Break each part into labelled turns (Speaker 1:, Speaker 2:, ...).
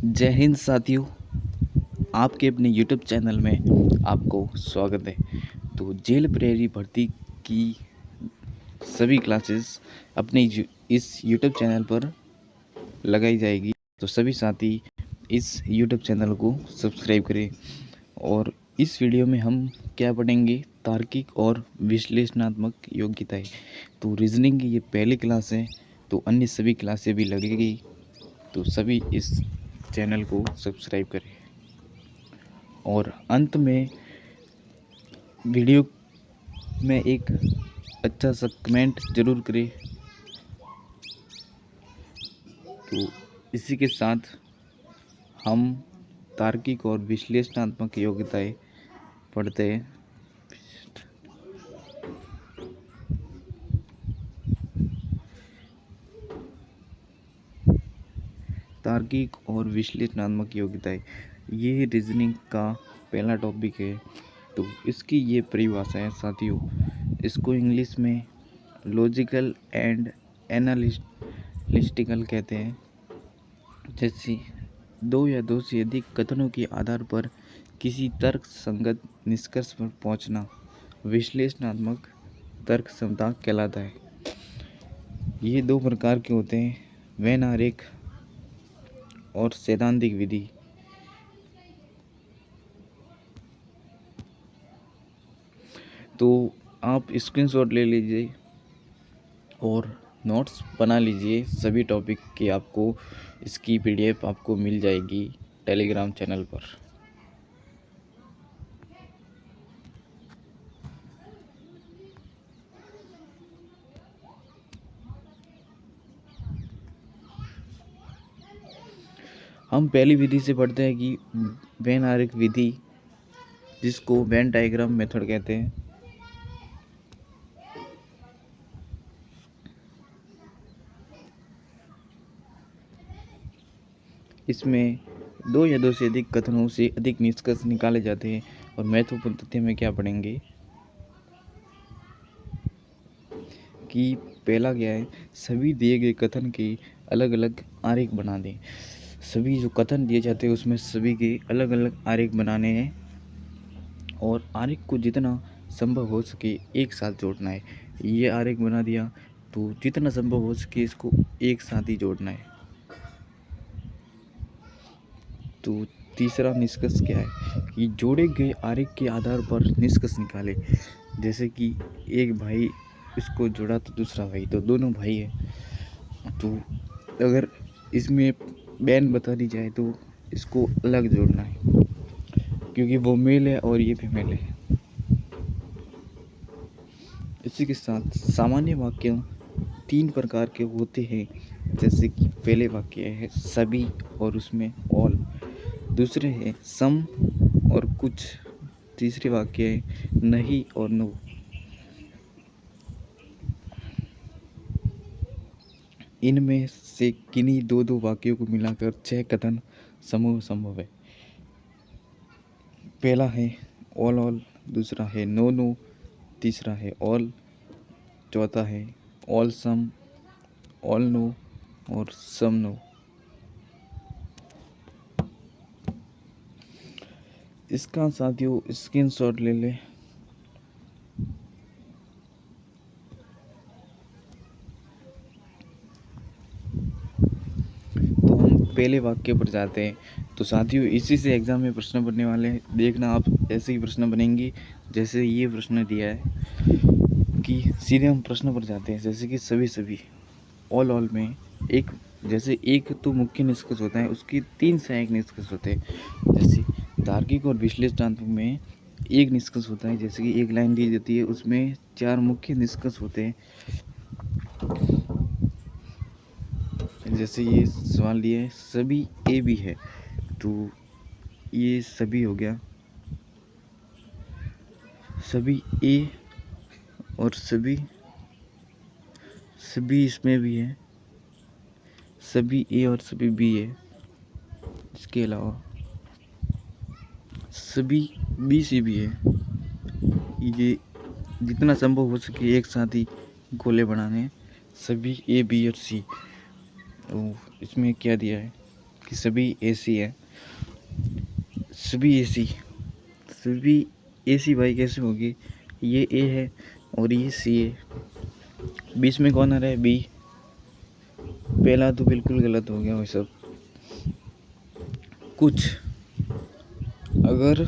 Speaker 1: जय हिंद साथियों, आपके अपने यूट्यूब चैनल में आपको स्वागत है। तो जेल प्रहरी भर्ती की सभी क्लासेस अपने इस यूट्यूब चैनल पर लगाई जाएगी। तो सभी साथी इस यूट्यूब चैनल को सब्सक्राइब करें। और इस वीडियो में हम क्या पढ़ेंगे, तार्किक और विश्लेषणात्मक योग्यताएं। तो रीजनिंग की ये पहली क्लास है, तो अन्य सभी क्लासें भी लगेगी। तो सभी इस चैनल को सब्सक्राइब करें और अंत में वीडियो में एक अच्छा सा कमेंट ज़रूर करें। तो इसी के साथ हम तार्किक और विश्लेषणात्मक योग्यताएं पढ़ते हैं। तार्किक और विश्लेषणात्मक योग्यताएं, ये रीजनिंग का पहला टॉपिक है। तो इसकी ये परिभाषा है साथियों, इसको इंग्लिश में लॉजिकल एंड एनालिटिकल कहते हैं। जैसे दो या दो से अधिक कथनों के आधार पर किसी तर्क संगत निष्कर्ष पर पहुंचना विश्लेषणात्मक तर्क क्षमता कहलाता है। ये दो प्रकार के होते हैं, वेन आरेख और सैद्धांतिक विधि। तो आप स्क्रीनशॉट ले लीजिए और नोट्स बना लीजिए सभी टॉपिक की। आपको इसकी पीडीएफ आपको मिल जाएगी टेलीग्राम चैनल पर। हम पहली विधि से पढ़ते हैं कि वेन आरेख विधि, जिसको वेन डायग्राम मेथड कहते हैं। इसमें दो या दो से अधिक कथनों से अधिक निष्कर्ष निकाले जाते हैं। और महत्वपूर्ण तथ्य में क्या पढ़ेंगे कि पहला क्या है, सभी दिए गए कथन के अलग अलग आरेख बना दें। सभी जो कथन दिए जाते हैं उसमें सभी के अलग अलग आरेख बनाने हैं और आरेख को जितना संभव हो सके एक साथ जोड़ना है। ये आरेख बना दिया तो जितना संभव हो सके इसको एक साथ ही जोड़ना है। तो तीसरा निष्कर्ष क्या है कि जोड़े गए आरेख के आधार पर निष्कर्ष निकाले। जैसे कि एक भाई इसको जोड़ा तो दूसरा भाई, तो दोनों भाई है। तो अगर इसमें बहन बता दी जाए तो इसको अलग जोड़ना है, क्योंकि वो मेल है और ये फीमेल है। इसी के साथ सामान्य वाक्य तीन प्रकार के होते हैं। जैसे कि पहले वाक्य है सभी और उसमें ऑल, दूसरे है सम और कुछ, तीसरे वाक्य है नहीं और नो। इनमें से किन्हीं दो दो वाक्यों को मिलाकर 6 कथन समूह संभव है। पहला है ऑल ऑल, दूसरा है नो नो, तीसरा है ऑल, चौथा है ऑल सम, ऑल नो और सम नो। इसका साथियों स्क्रीनशॉट ले ले। तो हम पहले वाक्य पर जाते हैं। तो साथियों इसी से एग्जाम में प्रश्न बनने वाले हैं। देखना आप ऐसे ही प्रश्न बनेंगे जैसे ये प्रश्न दिया है कि सीधे हम प्रश्न पर जाते हैं। जैसे कि सभी सभी ऑल में एक, जैसे एक तो मुख्य निष्कर्ष होता है, उसकी 3 सहायक निष्कर्ष होते हैं। जैसे तार्किक और विश्लेषणात्मक में एक निष्कर्ष होता है। जैसे कि एक लाइन दी जाती है, उसमें 4 मुख्य निष्कर्ष होते हैं। जैसे ये सवाल दिया है सभी ए बी है, तो ये सभी हो गया, सभी ए और सभी इसमें भी है, सभी ए और सभी बी है। इसके अलावा सभी बी से भी है। ये जितना संभव हो सके एक साथ ही गोले बनाने हैं, सभी ए बी और सी। तो इसमें क्या दिया है कि सभी एसी है, सभी एसी, सभी एसी भाई कैसे होगी? ये ए है और ये सी है, बीच में कौन आ रहा है? बी। पहला तो बिल्कुल गलत हो गया भाई साहब। कुछ अगर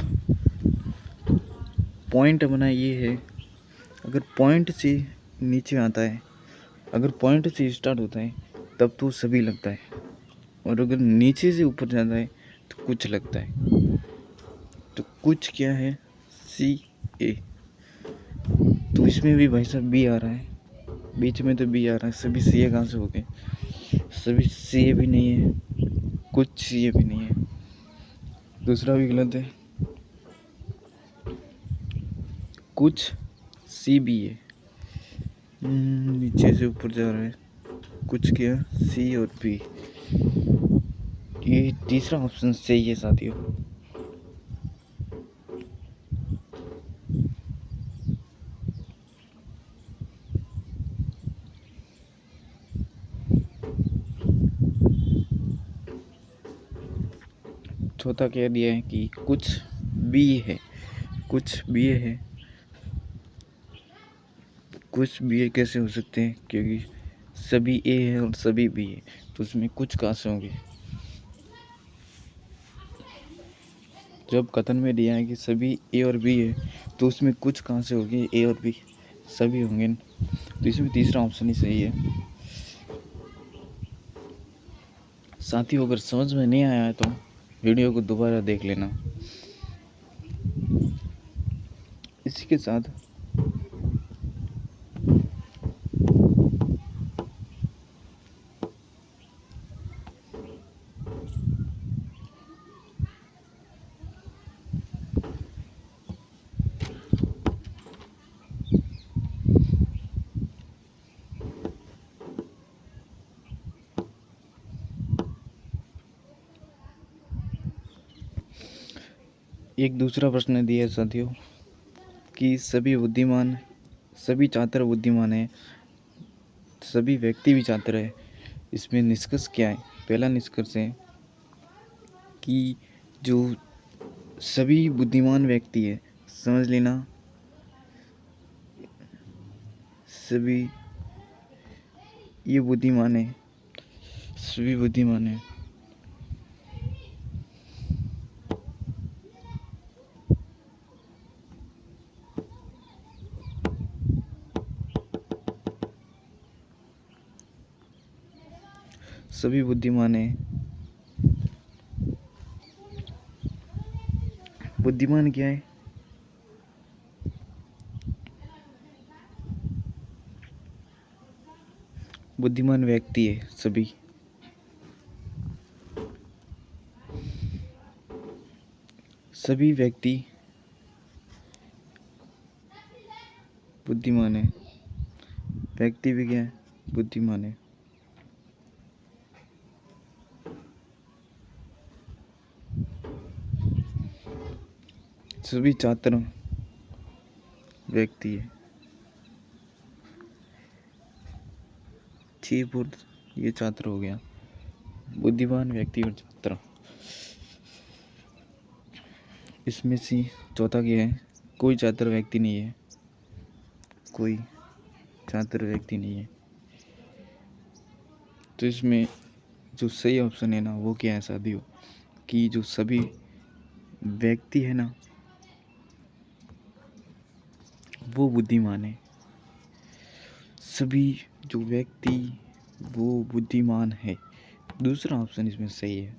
Speaker 1: पॉइंट अपना ये है, अगर पॉइंट से नीचे आता है, अगर पॉइंट से स्टार्ट होता है तब तो सभी लगता है, और अगर नीचे से ऊपर जाता है तो कुछ लगता है। तो कुछ क्या है? सी ए। तो इसमें भी भाई साहब बी आ रहा है, बीच में तो बी आ रहा है, सभी सी ए कहाँ से हो गए? सभी सी ए भी नहीं है, कुछ सी ए भी नहीं है, दूसरा भी गलत है, कुछ सी बी है, नीचे से ऊपर जा रहा है, कुछ क्या? सी और बी। ये तीसरा ऑप्शन सही है साथियों। चौथा कह दिया है कि कुछ बी है, कुछ बी है, कुछ बी ए कैसे हो सकते हैं? क्योंकि सभी ए है और सभी बी है, तो उसमें कुछ कहाँ से होंगे? जब कथन में दिया है कि सभी ए और बी है, तो उसमें कुछ कहाँ से होगी? ए और बी सभी होंगे, तो इसमें तीसरा ऑप्शन ही सही है साथियों। अगर समझ में नहीं आया है तो वीडियो को दोबारा देख लेना। इसी के साथ एक दूसरा प्रश्न दिया है साथियों कि सभी बुद्धिमान, सभी छात्र बुद्धिमान हैं, सभी व्यक्ति भी छात्र है। इसमें निष्कर्ष क्या है? पहला निष्कर्ष है कि जो सभी बुद्धिमान व्यक्ति है, समझ लेना, सभी ये बुद्धिमान है, सभी बुद्धिमान है। सभी बुद्धिमान है। बुद्धिमान क्या है? बुद्धिमान व्यक्ति है सभी, सभी व्यक्ति बुद्धिमान है, व्यक्ति भी क्या है? बुद्धिमान है। सभी छात्र व्यक्ति है, 6 फुट ये छात्र हो गया, बुद्धिमान व्यक्ति और छात्र। इसमें से चौथा क्या है? कोई छात्र व्यक्ति नहीं है, कोई छात्र व्यक्ति नहीं है। तो इसमें जो सही ऑप्शन है ना वो क्या है साथियों? कि जो सभी व्यक्ति है ना वो बुद्धिमान है, सभी जो व्यक्ति वो बुद्धिमान है। दूसरा ऑप्शन इसमें सही है।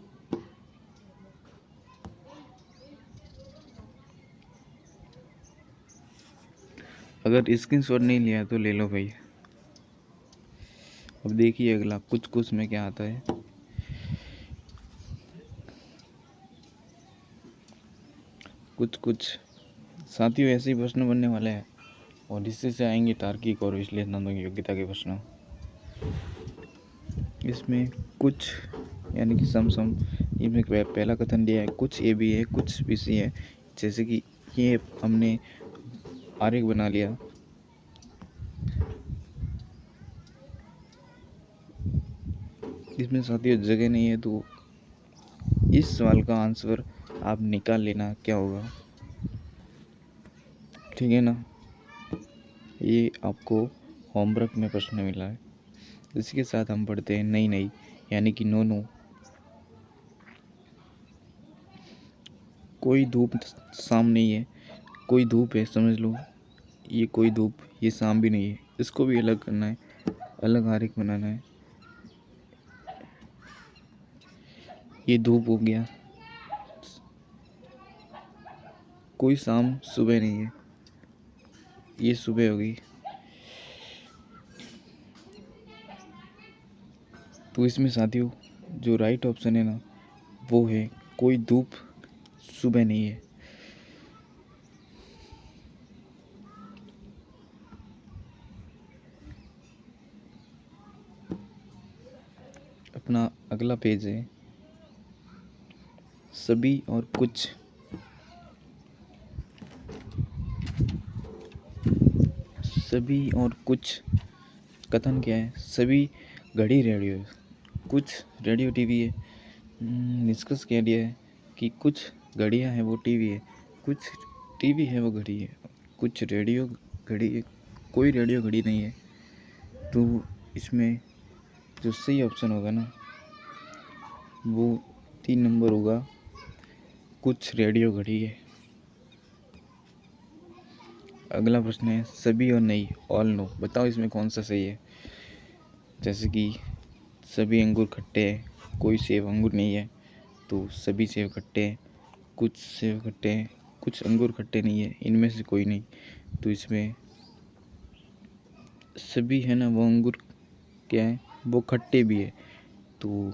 Speaker 1: अगर स्क्रीनशॉट नहीं लिया तो ले लो भाई। अब देखिए अगला कुछ कुछ में क्या आता है। कुछ साथियों ऐसे ही प्रश्न बनने वाले हैं और इससे से आएंगे तार्किक और विश्लेषणात्मक योग्यता के प्रश्न। इसमें कुछ यानी कि सम इनमें पहला कथन दिया है कुछ ए बी है, कुछ बी सी है। जैसे कि ये हमने आरेख बना लिया, इसमें साथियों जगह नहीं है तो इस सवाल का आंसर आप निकाल लेना क्या होगा, ठीक है ना। ये आपको होमवर्क में प्रश्न मिला है। इसी के साथ हम पढ़ते हैं नई नई, यानी कि नो नो। कोई धूप शाम नहीं है, कोई धूप है समझ लो, ये कोई धूप, ये शाम भी नहीं है, इसको भी अलग करना है, अलग आरेख बनाना है। ये धूप हो गया, कोई शाम सुबह नहीं है, ये सुबह हो गई। तो इसमें साथियों जो राइट ऑप्शन है ना, वो है कोई धूप सुबह नहीं है। अपना अगला पेज है सभी और कुछ। सभी और कुछ कथन क्या है? सभी घड़ी रेडियो है, कुछ रेडियो टीवी है। निष्कर्ष क्या दिया है कि कुछ घड़ियाँ हैं वो टीवी है, कुछ टीवी है वो घड़ी है, कुछ रेडियो घड़ी है, कोई रेडियो घड़ी नहीं है। तो इसमें जो सही ऑप्शन होगा ना, वो 3 नंबर होगा, कुछ रेडियो घड़ी है। अगला प्रश्न है सभी और नहीं, ऑल नो। बताओ इसमें कौन सा सही है। जैसे कि सभी अंगूर खट्टे हैं, कोई सेब अंगूर नहीं है, तो सभी सेब खट्टे हैं, कुछ सेब खट्टे हैं, कुछ अंगूर खट्टे नहीं है, इनमें से कोई नहीं। तो इसमें सभी है ना, वो अंगूर क्या है, वो खट्टे भी है, तो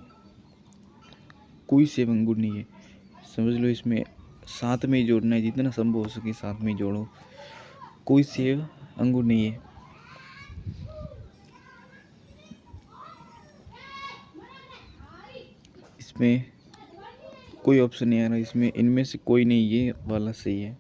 Speaker 1: कोई सेब अंगूर नहीं है। समझ लो इसमें साथ में ही जोड़ना है, जितना संभव हो सके साथ में ही जोड़ो। कोई सेब अंगूर नहीं है। इसमें कोई ऑप्शन नहीं आ रहा, इसमें इनमें से कोई नहीं, ये वाला सही है।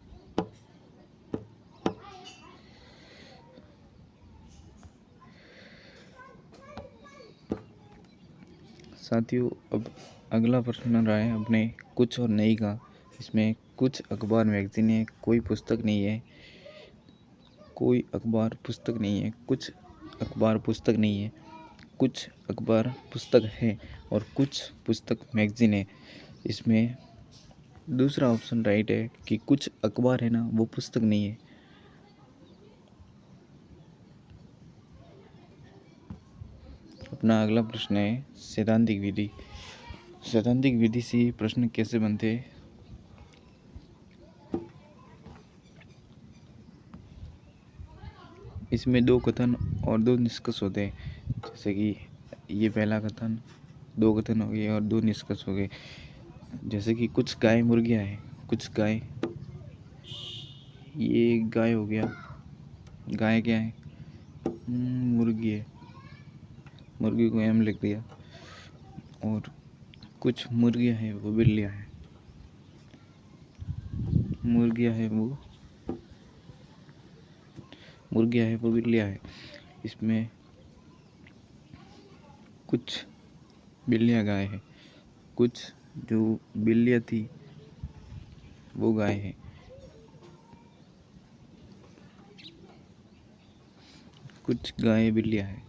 Speaker 1: साथियों अब अगला प्रश्न रहा है अपने कुछ और नहीं का। इसमें कुछ अखबार मैगजीन है, कोई पुस्तक नहीं है, कोई अखबार पुस्तक नहीं है, कुछ अखबार पुस्तक नहीं है, कुछ अखबार पुस्तक है, और कुछ पुस्तक मैगजीन है। इसमें दूसरा ऑप्शन राइट है कि कुछ अखबार है ना, वो पुस्तक नहीं है। अपना अगला प्रश्न है सैद्धांतिक विधि। सैद्धांतिक विधि से प्रश्न कैसे बनते हैं? इसमें 2 कथन और 2 निष्कर्ष होते हैं। जैसे कि ये पहला कथन, 2 कथन हो गए और 2 निष्कर्ष हो गए। जैसे कि कुछ गाय मुर्गियाँ हैं, कुछ गाय, ये गाय हो गया, गाय क्या है, मुर्गी है, मुर्गी को एम लिख दिया। और कुछ मुर्गियाँ हैं वो बिल्लियाँ हैं, मुर्गियाँ हैं वो मुर्गियाँ हैं वो बिल्लियाँ हैं। इसमें कुछ बिल्लियाँ गाय है, कुछ जो बिल्लियाँ थी वो गाय है, कुछ गाय बिल्लियाँ है।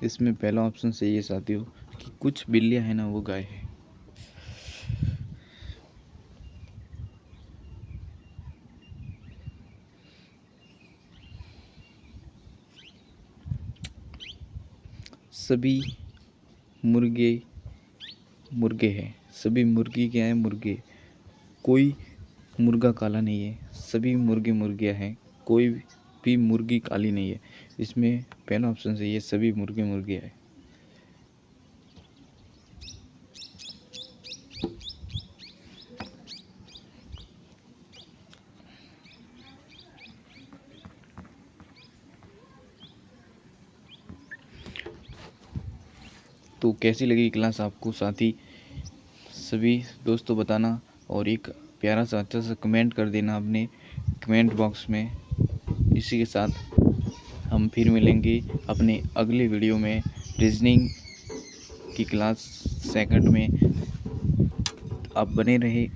Speaker 1: इसमें पहला ऑप्शन सही है साथियों कि कुछ बिल्लियाँ है ना, वो गाय है। सभी मुर्गे मुर्गे हैं, सभी मुर्गी क्या है, मुर्गे। कोई मुर्गा काला नहीं है, सभी मुर्गे मुर्गियाँ हैं, कोई भी मुर्गी काली नहीं है। इसमें पहला ऑप्शन सही है, सभी मुर्गे मुर्गियाँ हैं। तो कैसी लगी क्लास आपको साथी, सभी दोस्तों बताना, और एक प्यारा सा अच्छा सा कमेंट कर देना अपने कमेंट बॉक्स में। इसी के साथ हम फिर मिलेंगे अपने अगले वीडियो में रीजनिंग की क्लास सेकंड में। आप बने रहे